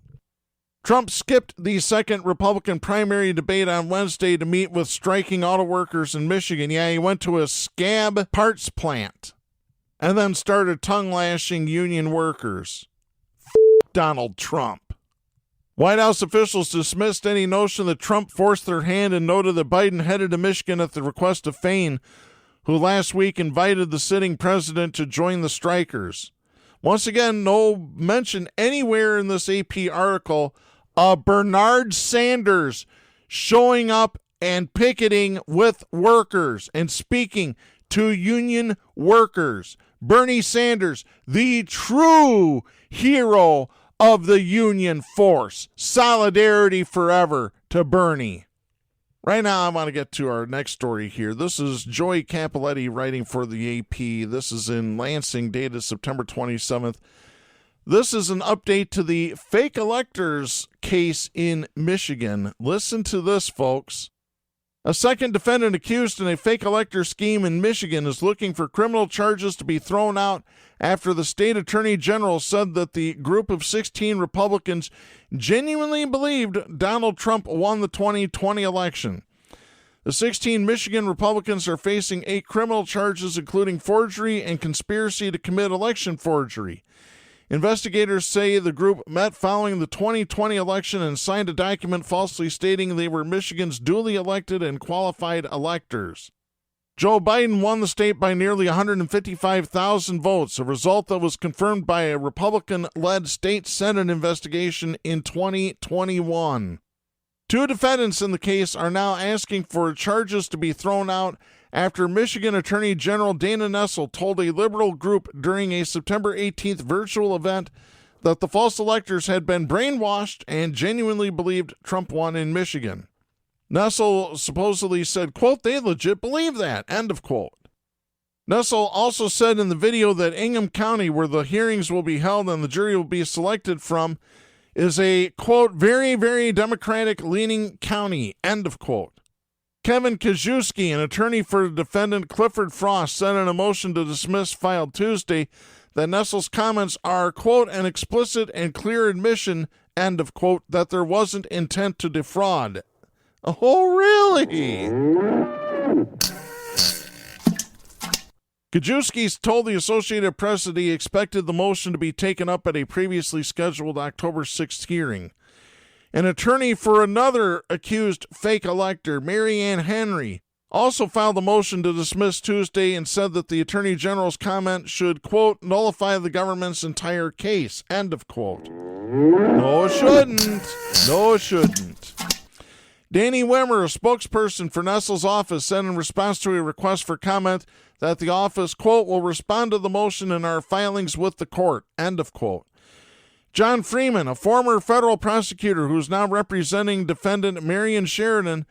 Trump skipped the second Republican primary debate on Wednesday to meet with striking auto workers in Michigan. Yeah, he went to a scab parts plant and then started tongue-lashing union workers. Donald Trump. White House officials dismissed any notion that Trump forced their hand and noted that Biden headed to Michigan at the request of Fain, who last week invited the sitting president to join the strikers. Once again, no mention anywhere in this AP article of Bernard Sanders showing up and picketing with workers and speaking to union workers. Bernie Sanders, the true hero of the union force. Solidarity forever to Bernie. Right now, I want to get to our next story here. This is Joy Capoletti writing for the AP. This is in Lansing, dated September 27th. This is an update to the fake electors case in Michigan. Listen to this, folks. A second defendant accused in a fake elector scheme in Michigan is looking for criminal charges to be thrown out after the state attorney general said that the group of 16 Republicans genuinely believed Donald Trump won the 2020 election. The 16 Michigan Republicans are facing 8 criminal charges, including forgery and conspiracy to commit election forgery. Investigators say the group met following the 2020 election and signed a document falsely stating they were Michigan's duly elected and qualified electors. Joe Biden won the state by nearly 155,000 votes, a result that was confirmed by a Republican-led state Senate investigation in 2021. 2 defendants in the case are now asking for charges to be thrown out after Michigan Attorney General Dana Nessel told a liberal group during a September 18th virtual event that the false electors had been brainwashed and genuinely believed Trump won in Michigan. Nessel supposedly said, quote, they legit believe that, end of quote. Nessel also said in the video that Ingham County, where the hearings will be held and the jury will be selected from, is a, quote, very, very Democratic-leaning county, end of quote. Kevin Kajewski, an attorney for defendant Clifford Frost, said in a motion to dismiss filed Tuesday that Nessel's comments are, quote, an explicit and clear admission, end of quote, that there wasn't intent to defraud. Oh, really? Kajewski told the Associated Press that he expected the motion to be taken up at a previously scheduled October 6th hearing. An attorney for another accused fake elector, Mary Ann Henry, also filed a motion to dismiss Tuesday and said that the Attorney General's comment should, quote, nullify the government's entire case, end of quote. No, it shouldn't. No, it shouldn't. Danny Wimmer, a spokesperson for Nessel's office, said in response to a request for comment that the office, quote, will respond to the motion in our filings with the court, end of quote. John Freeman, a former federal prosecutor who's now representing defendant Marion Sheridan,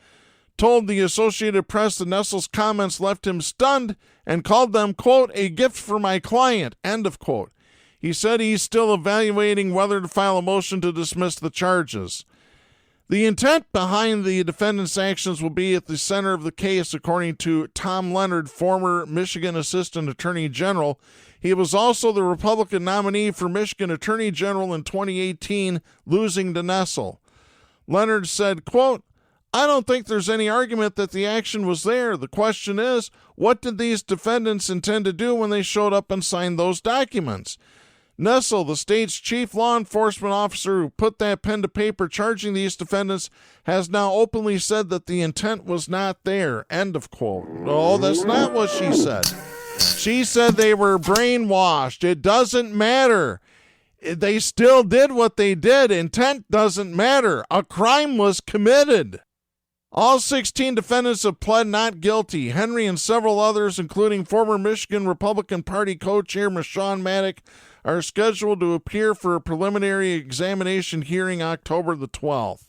told the Associated Press that Nessel's comments left him stunned and called them, quote, a gift for my client, end of quote. He said he's still evaluating whether to file a motion to dismiss the charges. The intent behind the defendant's actions will be at the center of the case, according to Tom Leonard, former Michigan Assistant Attorney General. He was also the Republican nominee for Michigan Attorney General in 2018, losing to Nessel. Leonard said, quote, I don't think there's any argument that the action was there. The question is, what did these defendants intend to do when they showed up and signed those documents? Nessel, the state's chief law enforcement officer who put that pen to paper charging these defendants, has now openly said that the intent was not there, end of quote. No, that's not what she said. She said they were brainwashed. It doesn't matter. They still did what they did. Intent doesn't matter. A crime was committed. All 16 defendants have pled not guilty. Henry and several others, including former Michigan Republican Party co-chair Michonne Maddock, are scheduled to appear for a preliminary examination hearing October the 12th.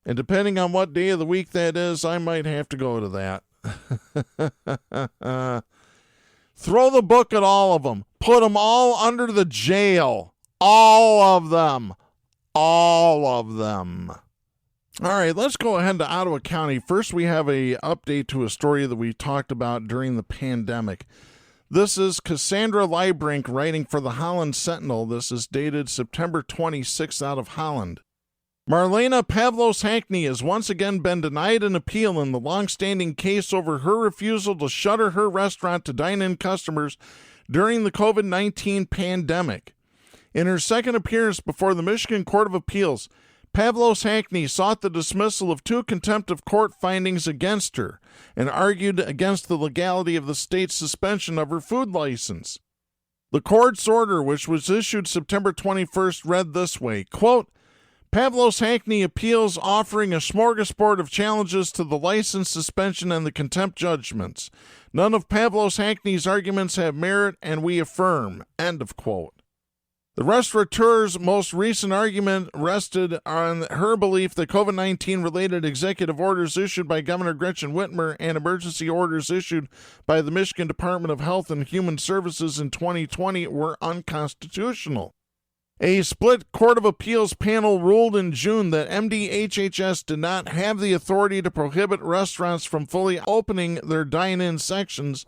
And depending on what day of the week that is, I might have to go to that. Throw the book at all of them. Put them all under the jail. All of them. All of them. All right, let's go ahead to Ottawa County. First, we have an update to a story that we talked about during the pandemic. This is Cassandra Leibrink writing for the Holland Sentinel. This is dated September 26th out of Holland. Marlena Pavlos-Hackney has once again been denied an appeal in the long-standing case over her refusal to shutter her restaurant to dine-in customers during the COVID-19 pandemic. In her second appearance before the Michigan Court of Appeals, Pavlos Hackney sought the dismissal of 2 contempt of court findings against her and argued against the legality of the state's suspension of her food license. The court's order, which was issued September 21st, read this way, quote, Pavlos Hackney appeals offering a smorgasbord of challenges to the license suspension and the contempt judgments. None of Pavlos Hackney's arguments have merit, and we affirm. End of quote. The restaurateur's most recent argument rested on her belief that COVID-19 related executive orders issued by Governor Gretchen Whitmer and emergency orders issued by the Michigan Department of Health and Human Services in 2020 were unconstitutional. A split Court of Appeals panel ruled in June that MDHHS did not have the authority to prohibit restaurants from fully opening their dine-in sections,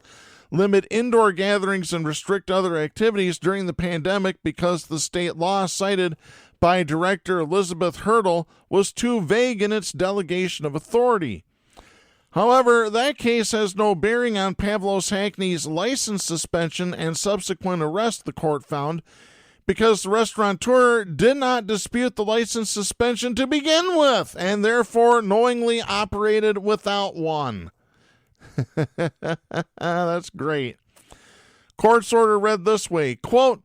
limit indoor gatherings, and restrict other activities during the pandemic because the state law cited by Director Elizabeth Hurdle was too vague in its delegation of authority. However, that case has no bearing on Pavlos Hackney's license suspension and subsequent arrest, the court found, because the restaurateur did not dispute the license suspension to begin with and therefore knowingly operated without one. That's great. Court's order read this way, quote,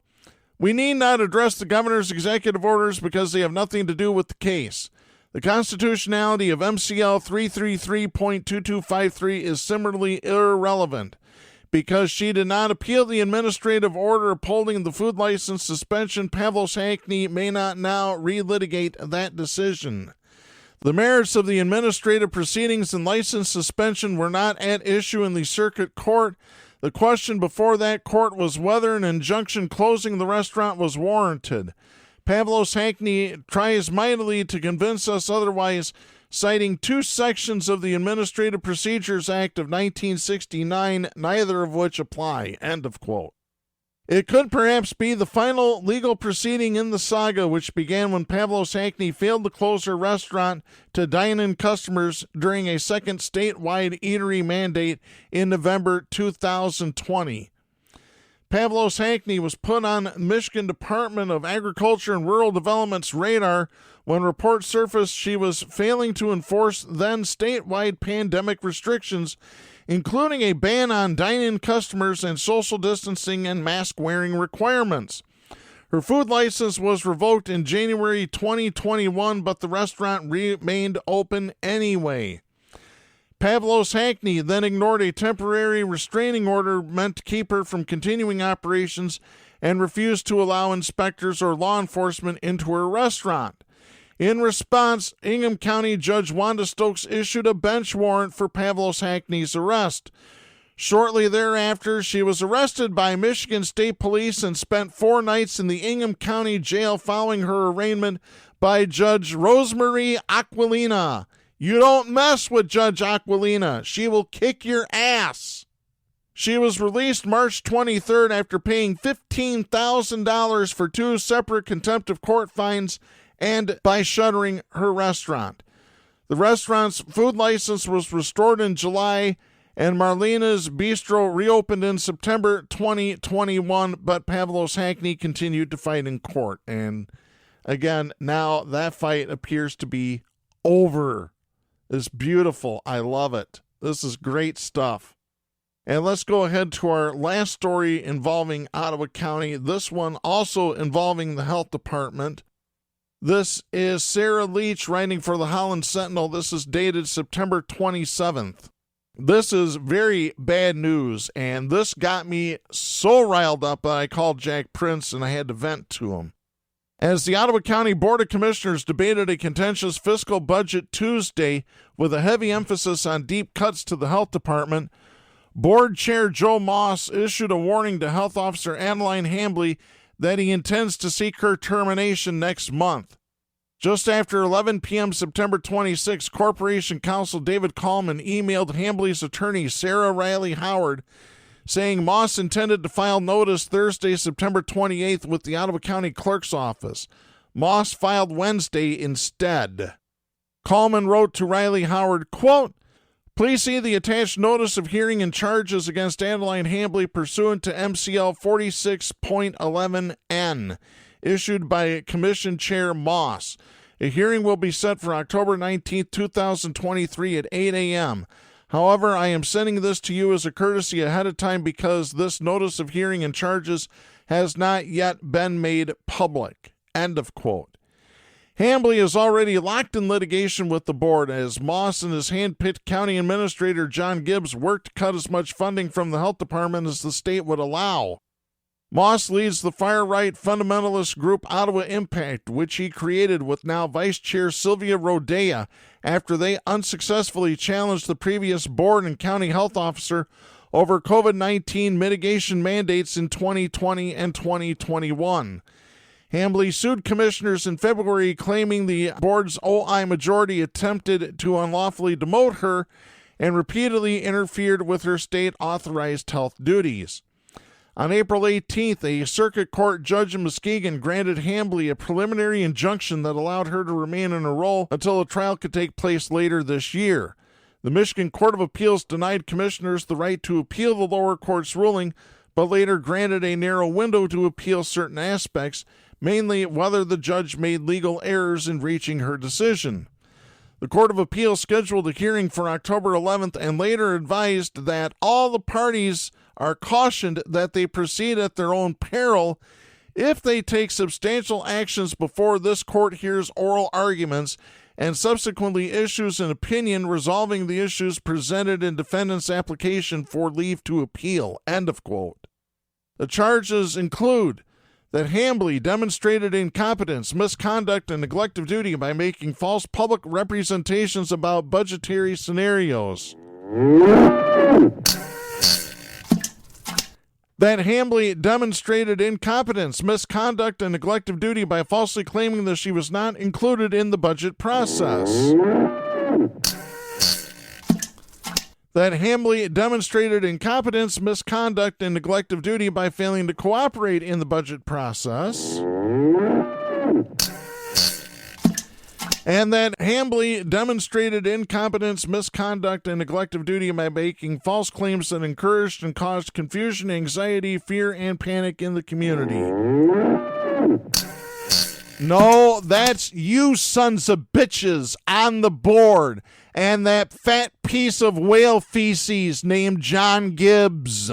we need not address the governor's executive orders because they have nothing to do with the case. The constitutionality of MCL 333.2253 is similarly irrelevant. Because she did not appeal the administrative order upholding the food license suspension, Pavlos Hackney may not now relitigate that decision. The merits of the administrative proceedings and license suspension were not at issue in the circuit court. The question before that court was whether an injunction closing the restaurant was warranted. Pavlos Hackney tries mightily to convince us otherwise, citing 2 sections of the Administrative Procedures Act of 1969, neither of which apply. End of quote. It could perhaps be the final legal proceeding in the saga, which began when Pavlos Hackney failed to close her restaurant to dine-in customers during a second statewide eatery mandate in November 2020. Pavlos Hackney was put on Michigan Department of Agriculture and Rural Development's radar when reports surfaced she was failing to enforce then statewide pandemic restrictions, including a ban on dine-in customers and social distancing and mask-wearing requirements. Her food license was revoked in January 2021, but the restaurant remained open anyway. Pavlos Hackney then ignored a temporary restraining order meant to keep her from continuing operations and refused to allow inspectors or law enforcement into her restaurant. In response, Ingham County Judge Wanda Stokes issued a bench warrant for Pavlos Hackney's arrest. Shortly thereafter, she was arrested by Michigan State Police and spent 4 nights in the Ingham County Jail following her arraignment by Judge Rosemary Aquilina. You don't mess with Judge Aquilina. She will kick your ass. She was released March 23rd after paying $15,000 for 2 separate contempt of court fines and by shuttering her restaurant. The restaurant's food license was restored in July, and Marlena's Bistro reopened in September 2021, but Pavlos Hackney continued to fight in court. And again, now that fight appears to be over. It's beautiful. I love it. This is great stuff. And let's go ahead to our last story involving Ottawa County. This one also involving the health department. This is Sarah Leach writing for the Holland Sentinel. This is dated September 27th. This is very bad news, and this got me so riled up that I called Jack Prince and I had to vent to him. As the Ottawa County Board of Commissioners debated a contentious fiscal budget Tuesday with a heavy emphasis on deep cuts to the health department, Board Chair Joe Moss issued a warning to Health Officer Adeline Hambley that he intends to seek her termination next month. Just after 11 p.m. September 26, Corporation Counsel David Coleman emailed Hambley's attorney Sarah Riley Howard saying Moss intended to file notice Thursday, September 28th with the Ottawa County Clerk's Office. Moss filed Wednesday instead. Coleman wrote to Riley Howard, quote, please see the attached notice of hearing and charges against Adeline Hambley pursuant to MCL 46.11N, issued by Commission Chair Moss. A hearing will be set for October 19, 2023 at 8 a.m. However, I am sending this to you as a courtesy ahead of time because this notice of hearing and charges has not yet been made public. End of quote. Hambley is already locked in litigation with the board as Moss and his hand-picked county administrator John Gibbs worked to cut as much funding from the health department as the state would allow. Moss leads the far-right fundamentalist group Ottawa Impact, which he created with now Vice Chair Sylvia Rodea after they unsuccessfully challenged the previous board and county health officer over COVID-19 mitigation mandates in 2020 and 2021. Hambley sued commissioners in February, claiming the board's OI majority attempted to unlawfully demote her and repeatedly interfered with her state-authorized health duties. On April 18th, a circuit court judge in Muskegon granted Hambley a preliminary injunction that allowed her to remain in her role until a trial could take place later this year. The Michigan Court of Appeals denied commissioners the right to appeal the lower court's ruling, but later granted a narrow window to appeal certain aspects, mainly whether the judge made legal errors in reaching her decision. The Court of Appeals scheduled a hearing for October 11th and later advised that all the parties are cautioned that they proceed at their own peril if they take substantial actions before this court hears oral arguments and subsequently issues an opinion resolving the issues presented in defendant's application for leave to appeal. End of quote. The charges include that Hambley demonstrated incompetence, misconduct, and neglect of duty by making false public representations about budgetary scenarios. That Hambley demonstrated incompetence, misconduct, and neglect of duty by falsely claiming that she was not included in the budget process. That Hambley demonstrated incompetence, misconduct, and neglect of duty by failing to cooperate in the budget process. And that Hambley demonstrated incompetence, misconduct, and neglect of duty by making false claims that encouraged and caused confusion, anxiety, fear, and panic in the community. No, that's you sons of bitches on the board and that fat piece of whale feces named John Gibbs.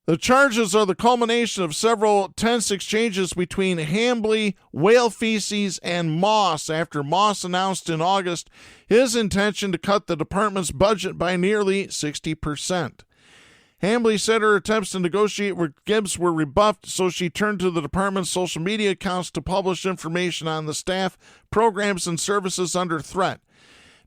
The charges are the culmination of several tense exchanges between Hambley, whale feces, and Moss after Moss announced in August his intention to cut the department's budget by nearly 60%. Hambley said her attempts to negotiate with Gibbs were rebuffed, so she turned to the department's social media accounts to publish information on the staff, programs, and services under threat.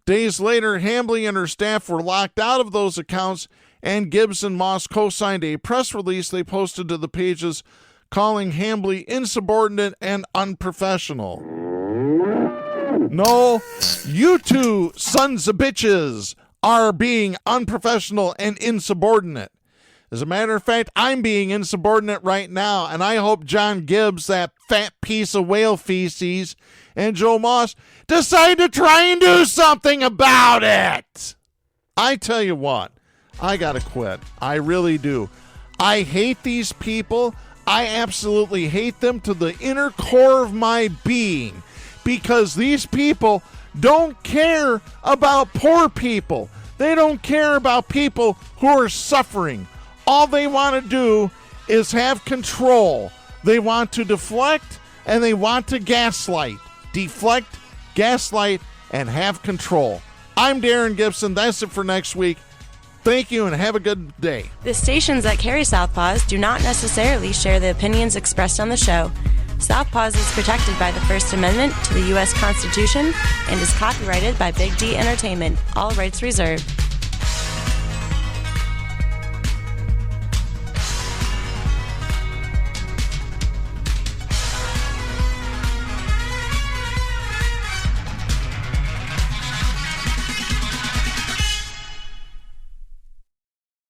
Days later, Hambley and her staff were locked out of those accounts, and Gibbs and Moss co-signed a press release they posted to the pages calling Hambley insubordinate and unprofessional. No, you two sons of bitches are being unprofessional and insubordinate. As a matter of fact, I'm being insubordinate right now, and I hope John Gibbs, that fat piece of whale feces, and Joe Moss decide to try and do something about it. I tell you what, I gotta quit. I really do. I hate these people. I absolutely hate them to the inner core of my being because these people don't care about poor people. They don't care about people who are suffering. All they want to do is have control. They want to deflect and they want to gaslight. Deflect, gaslight, and have control. I'm Darren Gibson. That's it for next week. Thank you and have a good day. The stations that carry Southpaws do not necessarily share the opinions expressed on the show. Southpaws is protected by the First Amendment to the U.S. Constitution and is copyrighted by Big D Entertainment. All rights reserved.